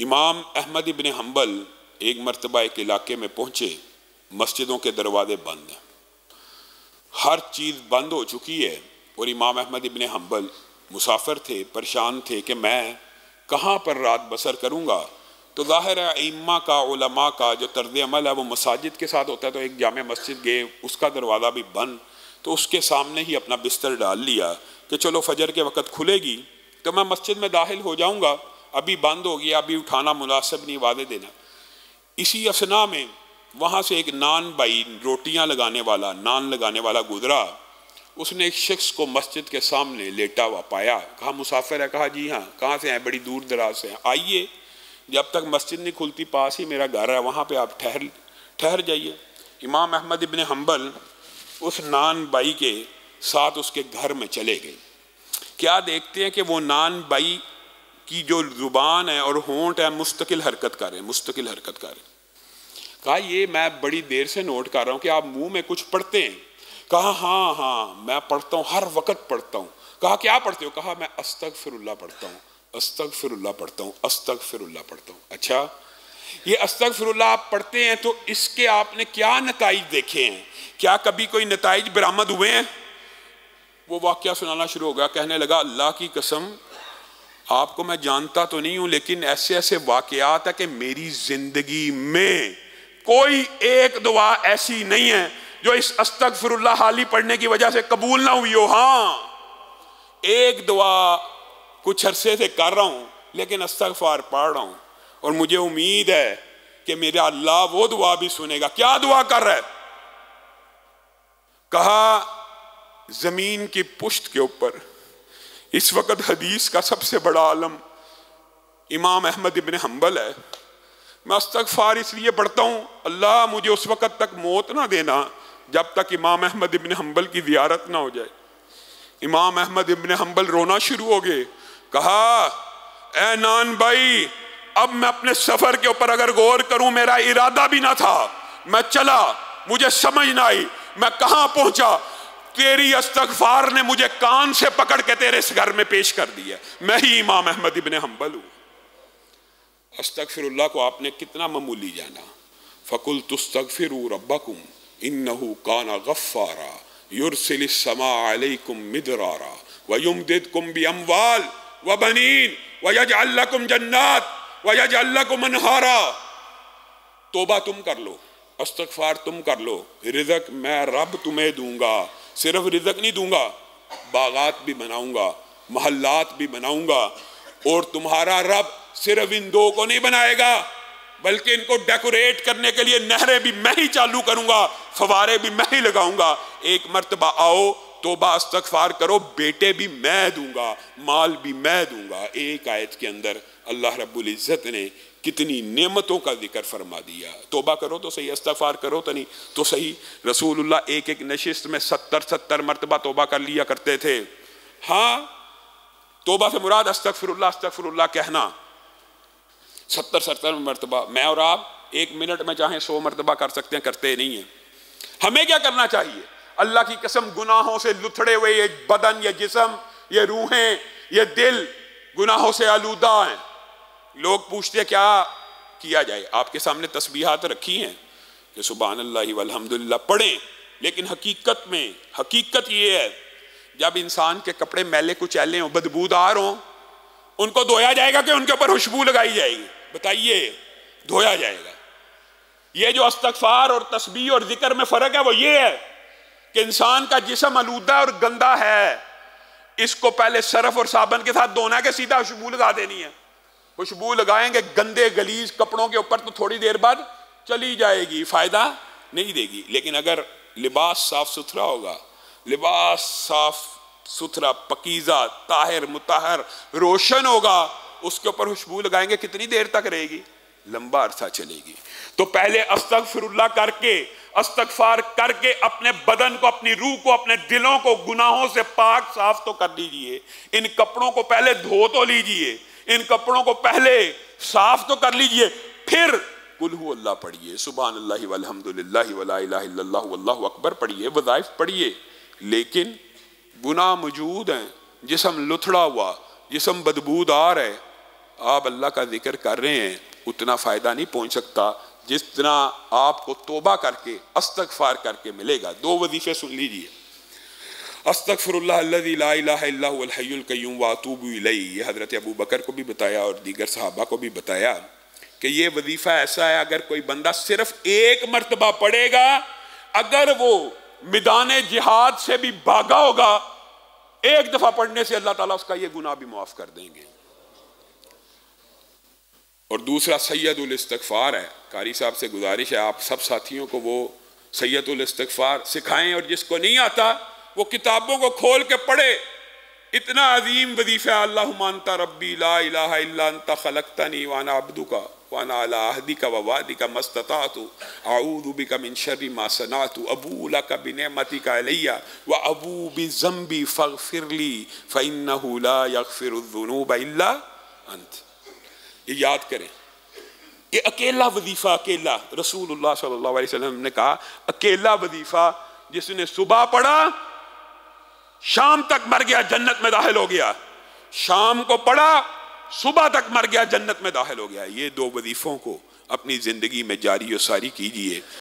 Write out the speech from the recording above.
इमाम अहमद इब्न हम्बल एक मरतबा एक इलाके में पहुँचे, मस्जिदों के दरवाजे बंद हैं, हर चीज़ बंद हो चुकी है और इमाम अहमद इब्न हम्बल मुसाफिर थे, परेशान थे कि मैं कहाँ पर रात बसर करूँगा। तो ज़ाहिर है इम्मा का, उलमा का जो तर्ज अमल है वो मसाजिद के साथ होता है। तो एक जामे मस्जिद गए, उसका दरवाज़ा भी बंद, तो उसके सामने ही अपना बिस्तर डाल लिया कि चलो फजर के वक़्त खुलेगी तो मैं मस्जिद में दाखिल हो जाऊँगा, अभी बंद हो गया, अभी उठाना मुनासिब नहीं, वादे देना। इसी असना में वहाँ से एक नान भाई, रोटियाँ लगाने वाला, नान लगाने वाला गुजरा। उसने एक शख्स को मस्जिद के सामने लेटा हुआ पाया, कहा मुसाफिर है? कहा जी हाँ। कहाँ से हैं? बड़ी दूर दराज से हैं। आइए, जब तक मस्जिद नहीं खुलती पास ही मेरा घर है, वहाँ पे आप ठहर जाइए। इमाम अहमद इब्न हम्बल उस नान भाई के साथ उसके घर में चले गए। क्या देखते हैं कि वो नान भाई की जो ज़ुबान है और होंठ है मुस्तकिल हरकत कर रहे हैं, मुस्तकिल हरकत कर रहे हैं। कहा ये मैं बड़ी देर से नोट कर रहा हूँ कि आप मुंह में कुछ पढ़ते हैं। कहा हाँ हाँ मैं पढ़ता हूँ, हर वक्त पढ़ता हूँ। कहा क्या पढ़ते हो? कहा मैं अस्तगफिरुल्लाह पढ़ता हूँ, अस्तगफिरुल्लाह पढ़ता हूँ, अस्तगफिरुल्लाह पढ़ता हूँ। अच्छा, ये अस्तगफिरुल्लाह आप पढ़ते हैं तो इसके आपने क्या नताइज देखे हैं? क्या कभी कोई नताइज बरामद हुए हैं? वो वाक़या सुनाना शुरू हो गया। कहने लगा अल्लाह की कसम आपको मैं जानता तो नहीं हूँ, लेकिन ऐसे ऐसे वाक़यात है कि मेरी जिंदगी में कोई एक दुआ ऐसी नहीं है जो इस अस्तगफिरुल्लाह हाली पढ़ने की वजह से कबूल ना हुई हो। हाँ, एक दुआ कुछ अरसे से कर रहा हूँ लेकिन अस्तगफार पढ़ रहा हूँ और मुझे उम्मीद है कि मेरा अल्लाह वो दुआ भी सुनेगा। क्या दुआ कर रहा है? कहा जमीन की पुश्त के ऊपर इस वक्त हदीस का सबसे बड़ा आलम इमाम अहमद इब्न हम्बल है। मैं अस्तगफार इसलिए पढ़ता हूँ अल्लाह मुझे उस वक्त तक मौत ना देना जब तक इमाम अहमद इब्न हम्बल की ज़ियारत ना हो जाए। इमाम अहमद इब्न हम्बल रोना शुरू हो गए। कहा ए नान भाई, अब मैं अपने सफर के ऊपर अगर गौर करूं, मेरा इरादा भी ना था, मैं चला, मुझे समझ ना आई मैं कहां पहुंचा, तेरी अस्तगफार ने मुझे कान से पकड़ के तेरे इस घर में पेश कर दिया। मैं ही इमाम अहमद इब्न हम्बल हूं। अस्तगफिरुल्लाह को आपने कितना मामूली जाना। फकुल तुस्तगफिरू रब्बकुम इन्नहु काना गफ्फारा युरसिलिस समा अलैकुम मिदरारा व युमदिदकुम बिअमवाल व बनीन व यजअल लकुम जन्नात व यजअल लकुम अनहारा। तौबा तुम कर लो, अस्तगफार तुम कर लो, रिज़्क मैं रब तुम्हें दूंगा। सिर्फ रिज़्क नहीं दूंगा, बागात भी बनाऊंगा, महल्लात भी बनाऊंगा। और तुम्हारा रब सिर्फ इन दो को नहीं बनाएगा बल्कि इनको डेकोरेट करने के लिए नहरें भी मैं ही चालू करूंगा, फवारे भी मैं ही लगाऊंगा। एक मर्तबा आओ, तौबा अस्तगफार करो, बेटे भी मैं दूंगा, माल भी मैं दूंगा। एक आयत के अंदर अल्लाह रब्बुल इज़्ज़त ने कितनी नेमतों का जिक्र फरमा दिया। तौबा करो तो सही, अस्तगफार करो तो नहीं तो सही। रसूलुल्लाह एक एक नशिस्त में 70-70 मरतबा तौबा कर लिया करते थे। हाँ, तौबा से मुराद अस्तगफिरुल्लाह अस्तगफिरुल्लाह कहना 70-70 मरतबा। मैं और आप एक मिनट में चाहे 100 मरतबा कर सकते हैं, करते नहीं है। हमें क्या करना चाहिए? अल्लाह की कसम गुनाहों से लुथड़े हुए ये बदन, ये जिस्म, ये रूहें, ये दिल गुनाहों से आलूदा हैं। लोग पूछते हैं क्या किया जाए? आपके सामने तस्बीहात रखी हैं कि सुभान अल्लाह वल्हम्दुलिल्लाह पढ़ें, लेकिन हकीकत में हकीकत ये है जब इंसान के कपड़े मैले कुचैले हों, बदबूदार हों, उनको धोया जाएगा कि उनके ऊपर खुशबू लगाई जाएगी? बताइए, धोया जाएगा। ये जो अस्तगफार और तस्बीह और जिक्र में फर्क है वो ये है कि इंसान का जिस्म आलूदा और गंदा है, इसको पहले सरफ और साबन के साथ धोना के सीधा खुशबू लगा देनी है। खुशबू लगाएंगे गंदे गलीज कपड़ों के ऊपर तो थोड़ी देर बाद चली जाएगी, फायदा नहीं देगी। लेकिन अगर लिबास साफ सुथरा होगा, लिबास साफ सुथरा, पकीज़ा, ताहिर, मुताहर, रोशन होगा, उसके ऊपर खुशबू लगाएंगे, कितनी देर तक रहेगी? लंबा अरसा चलेगी। तो पहले अस्तगफिरुल्लाह करके, अस्तगफार करके अपने बदन को, अपनी रूह को, अपने दिलों को गुनाहों से पाक साफ तो कर लीजिए। इन कपड़ों को पहले धो तो लीजिए, इन कपड़ों को पहले साफ तो कर लीजिए, फिर कुल हु अल्लाह पढ़िए, सुभान अल्लाह वल्हम्दुलिल्लाह वला इलाहा इल्लल्लाह वल्लाहु अकबर पढ़िए, वज़ाइफ पढ़िए। लेकिन गुनाह मौजूद हैं, जिस्म लुथड़ा हुआ, जिस्म बदबूदार है, आप अल्लाह का जिक्र कर रहे हैं उतना फ़ायदा नहीं पहुंच सकता जितना आपको तौबा करके अस्तगफार करके मिलेगा। 2 वजीफे सुन लीजिए। अस्तगफिरुल्लाह अल्लज़ी ला इलाहा इल्ला हुवल हय्युल क़य्यूम व अतूबु इलैहि, ये हज़रत अबू बकर को भी बताया और दीगर सहाबा को भी बताया कि ये वजीफ़ा ऐसा है, अगर कोई बंदा सिर्फ 1 मरतबा पढ़ेगा, अगर वो मैदान जिहाद से भी भागा होगा, 1 दफ़ा पढ़ने से अल्लाह ताला उसका ये गुनाह भी माफ़ कर देंगे। और दूसरा सैयदुल इस्तिग़फ़ार है। कारी साहब से गुजारिश है आप सब साथियों को वो सैयदुल इस्तिग़फ़ार सिखाएं, और जिसको नहीं आता वो किताबों को खोल के पढ़े। इतना अजीम वजीफा, अल्लाहुम्मा अंता रब्बी ला इलाहा इल्ला अंता खलक़तनी व अना अब्दुका व अना अला अहदिका व वादिका मस्ततातु अऊज़ु बिका मिन शर्रि मा सनातु अबू लका बिनिअमतिका अलैया व अबू बिज़म्बी फ़ग़फ़िरली फ़इन्नहु ला यग़फ़िरुज़्ज़ुनूब इल्ला अंत। ये याद करें, ये अकेला वजीफा, अकेला रसूलुल्लाह सल्लल्लाहु अलैहि वसल्लम ने कहा अकेला वजीफा जिसने सुबह पढ़ा शाम तक मर गया जन्नत में दाखिल हो गया, शाम को पढ़ा सुबह तक मर गया जन्नत में दाखिल हो गया। ये 2 वजीफों को अपनी जिंदगी में जारी और सारी कीजिए।